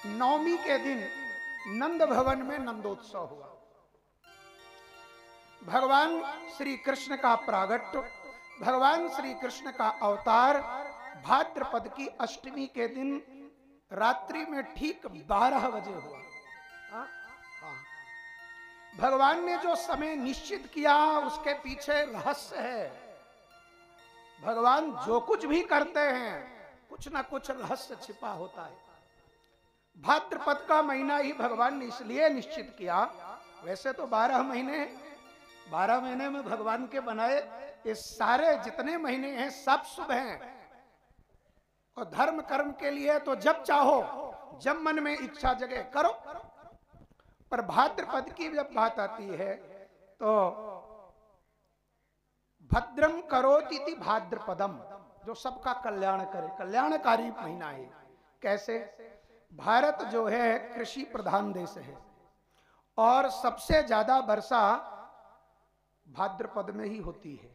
नवमी के दिन नंद भवन में नंदोत्सव हुआ। भगवान श्री कृष्ण का प्रागट्य, भगवान श्री कृष्ण का अवतार भाद्रपद की अष्टमी के दिन रात्रि में ठीक 12 बजे हुआ। हाँ? भगवान ने जो समय निश्चित किया उसके पीछे रहस्य है। भगवान जो कुछ भी करते हैं कुछ ना कुछ रहस्य छिपा होता है। भाद्रपद का महीना ही भगवान ने इसलिए निश्चित किया, वैसे तो 12 महीने हैं, 12 महीने में भगवान के बनाए ये सारे जितने महीने हैं सब शुभ हैं और धर्म कर्म के लिए तो जब चाहो जब मन में इच्छा जगे करो। पर भाद्रपद की जब बात आती है तो भद्रम करोति भाद्रपदम, जो सबका कल्याण करे, कल्याणकारी महीना है। कैसे? भारत जो है कृषि प्रधान देश है और सबसे ज्यादा वर्षा भाद्रपद में ही होती है।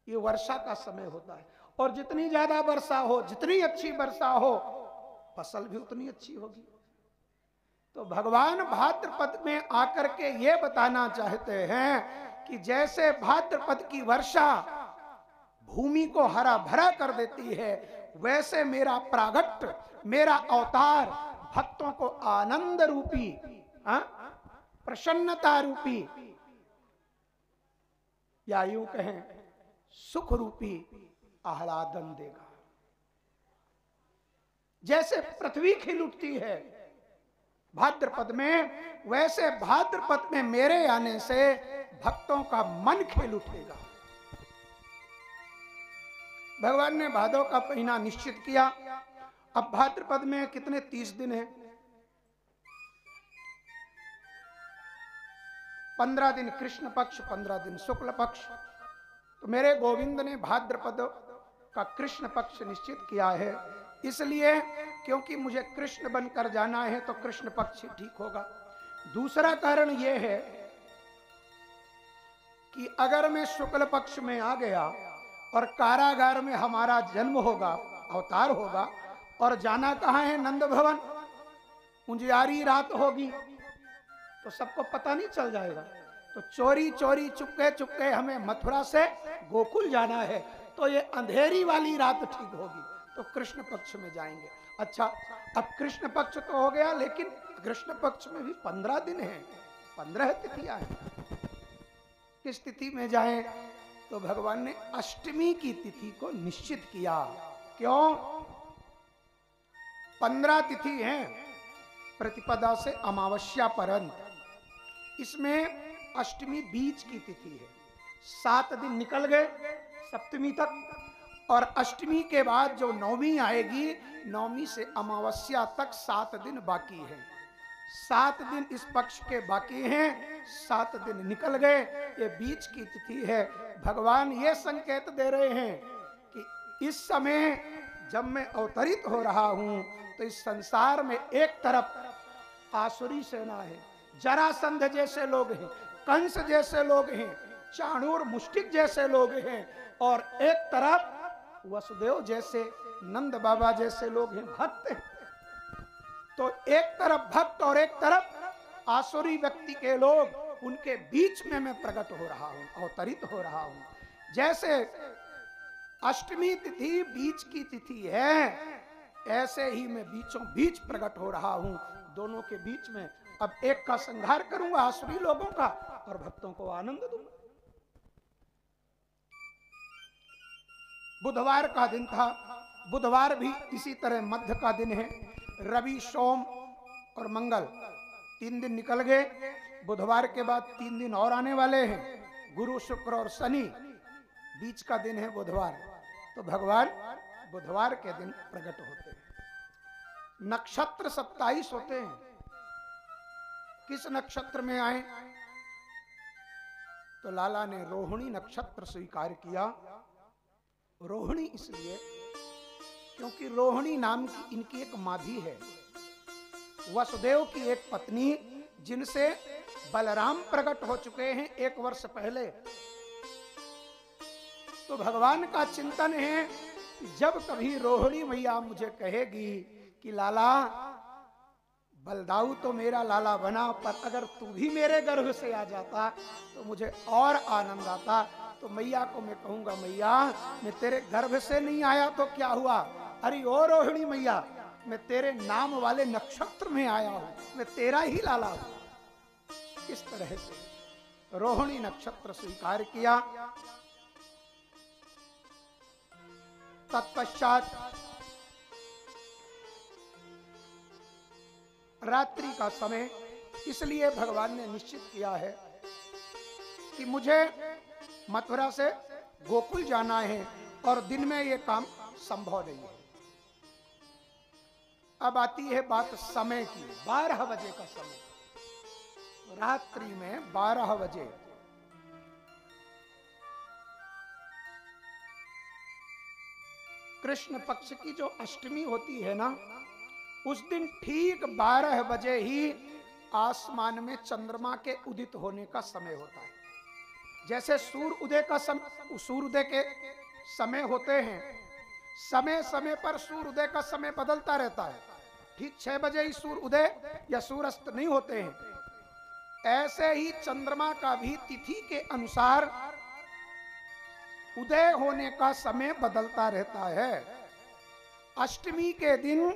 ये वर्षा का समय होता है और जितनी ज्यादा वर्षा हो, जितनी अच्छी वर्षा हो, फसल भी उतनी अच्छी होगी। तो भगवान भाद्रपद में आकर के ये बताना चाहते हैं कि जैसे भाद्रपद की वर्षा भूमि को हरा भरा कर देती है, वैसे मेरा प्रागट्य, मेरा अवतार भक्तों को आनंद रूपी, प्रसन्नता रूपी, या यूं कहें सुख रूपी आह्लादन देगा। जैसे पृथ्वी खिल उठती है भाद्रपद में, वैसे भाद्रपद में मेरे आने से भक्तों का मन खिल उठेगा। भगवान ने भादव का महीना निश्चित किया। अब भाद्रपद में कितने 30 दिन हैं? 15 दिन कृष्ण पक्ष, 15 दिन शुक्ल पक्ष। तो मेरे गोविंद ने भाद्रपद का कृष्ण पक्ष निश्चित किया है, इसलिए क्योंकि मुझे कृष्ण बनकर जाना है तो कृष्ण पक्ष ठीक होगा। दूसरा कारण यह है कि अगर मैं शुक्ल पक्ष में आ गया और कारागार में हमारा जन्म होगा, अवतार होगा, और जाना कहाँ है? नंद भवन। उजियारी रात होगी तो सबको पता नहीं चल जाएगा, तो चोरी चोरी चुपके चुपके हमें मथुरा से गोकुल जाना है, तो ये अंधेरी वाली रात ठीक होगी, तो कृष्ण पक्ष में जाएंगे। अच्छा, अब कृष्ण पक्ष तो हो गया, लेकिन कृष्ण पक्ष में भी 15 दिन है, 15 तिथियां हैं। किस तिथि में जाएं? तो भगवान ने अष्टमी की तिथि को निश्चित किया। क्यों? 15 तिथि हैं प्रतिपदा से अमावस्या पर्यंत, इसमें अष्टमी बीच की तिथि है। 7 दिन निकल गए सप्तमी तक, और अष्टमी के बाद जो नवमी आएगी, नवमी से अमावस्या तक 7 दिन बाकी है। 7 दिन इस पक्ष के बाकी हैं, 7 दिन निकल गए, ये बीच की तिथि है। भगवान ये संकेत दे रहे हैं कि इस समय जब मैं अवतरित हो रहा हूं तो इस संसार में एक तरफ आसुरी सेना है, जरासंध जैसे लोग हैं, कंस जैसे लोग हैं, चाणूर मुष्टिक जैसे लोग हैं, और एक तरफ वसुदेव जैसे, नंद बाबा जैसे लोग हैं, भक्त हैं। तो एक तरफ भक्त और एक तरफ आसुरी व्यक्ति के लोग, उनके बीच में मैं प्रकट हो रहा हूं, अवतरित हो रहा हूं। जैसे अष्टमी तिथि बीच की तिथि है, ऐसे ही मैं बीचों बीच प्रकट हो रहा हूं, दोनों के बीच में। अब एक का संहार करूंगा आसुरी लोगों का, और भक्तों को आनंद दूंगा। बुधवार का दिन था, बुधवार भी इसी तरह मध्य का दिन है। रवि, सोम और मंगल 3 दिन निकल गए। बुधवार के बाद 3 दिन और आने वाले हैं, गुरु, शुक्र और शनि, बीच का दिन है बुधवार। तो भगवान बुधवार के दिन प्रकट होते हैं। नक्षत्र 27 होते हैं। किस नक्षत्र में आए? तो लाला ने रोहिणी नक्षत्र स्वीकार किया। रोहिणी इसलिए क्योंकि रोहिणी नाम की इनकी एक माधी है, वसुदेव की एक पत्नी, जिनसे बलराम प्रकट हो चुके हैं 1 वर्ष पहले। तो भगवान का चिंतन है कि जब कभी रोहिणी मैया मुझे कहेगी कि लाला बलदाऊ तो मेरा लाला बना, पर अगर तू भी मेरे गर्भ से आ जाता तो मुझे और आनंद आता। तो मैया को मैं कहूंगा, मैया मैं तेरे गर्भ से नहीं आया तो क्या हुआ, अरे ओ रोहिणी मैया, मैं तेरे नाम वाले नक्षत्र में आया हूं, मैं तेरा ही लाला हूं। इस तरह से रोहिणी नक्षत्र स्वीकार किया। तत्पश्चात रात्रि का समय, इसलिए भगवान ने निश्चित किया है कि मुझे मथुरा से गोकुल जाना है और दिन में यह काम संभव नहीं है। अब आती है बात समय की। 12 बजे का समय, रात्रि में 12 बजे कृष्ण पक्ष की जो अष्टमी होती है ना, उस दिन ठीक 12 बजे ही आसमान में चंद्रमा के उदित होने का समय होता है। जैसे सूर्य उदय के समय होते हैं, समय समय पर सूर्य उदय का समय बदलता रहता है। ठीक 6 बजे ही सूर्य उदय या सूर्यास्त नहीं होते हैं। ऐसे ही चंद्रमा का भी तिथि के अनुसार उदय होने का समय बदलता रहता है। अष्टमी के दिन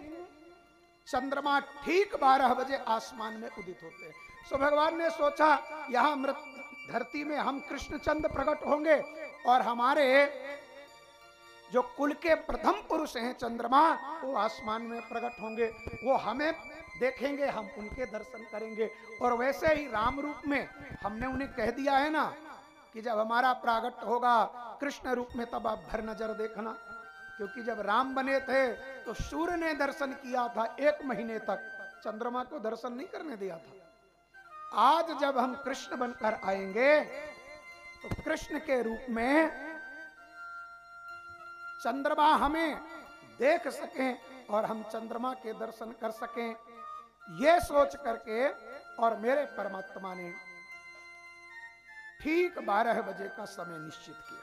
चंद्रमा ठीक 12 बजे आसमान में उदित होते हैं। सो भगवान ने सोचा यहां मृत धरती में हम कृष्णचंद्र प्रकट होंगे और हमारे जो कुल के प्रथम पुरुष हैं चंद्रमा, वो आसमान में प्रकट होंगे, वो हमें देखेंगे, हम उनके दर्शन करेंगे। और वैसे ही राम रूप में हमने उन्हें कह दिया है ना कि जब हमारा प्रागट्य होगा कृष्ण रूप में तब आप भर नजर देखना। क्योंकि जब राम बने थे तो सूर्य ने दर्शन किया था 1 महीने तक, चंद्रमा को दर्शन नहीं करने दिया था। आज जब हम कृष्ण बनकर आएंगे तो कृष्ण के रूप में चंद्रमा हमें देख सकें और हम चंद्रमा के दर्शन कर सकें, ये सोच करके और मेरे परमात्मा ने ठीक 12 बजे का समय निश्चित किया।